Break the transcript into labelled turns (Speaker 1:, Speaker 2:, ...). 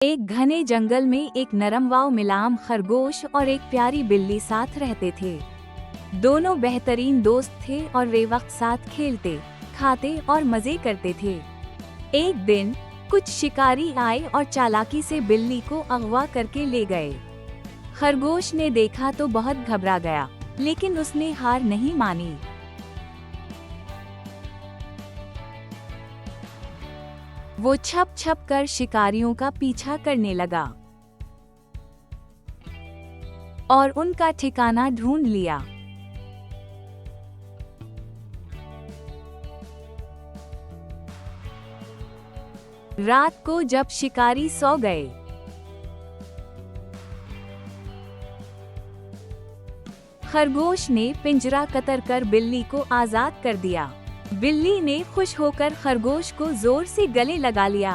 Speaker 1: एक घने जंगल में एक नरम मिलाम खरगोश और एक प्यारी बिल्ली साथ रहते थे। दोनों बेहतरीन दोस्त थे और वे वक्त साथ खेलते, खाते और मजे करते थे। एक दिन कुछ शिकारी आए और चालाकी से बिल्ली को अगवा करके ले गए। खरगोश ने देखा तो बहुत घबरा गया, लेकिन उसने हार नहीं मानी। वो छप छप कर शिकारियों का पीछा करने लगा और उनका ठिकाना ढूंढ लिया। रात को जब शिकारी सो गए, खरगोश ने पिंजरा कतर कर बिल्ली को आजाद कर दिया। बिल्ली ने खुश होकर खरगोश को जोर से गले लगा लिया।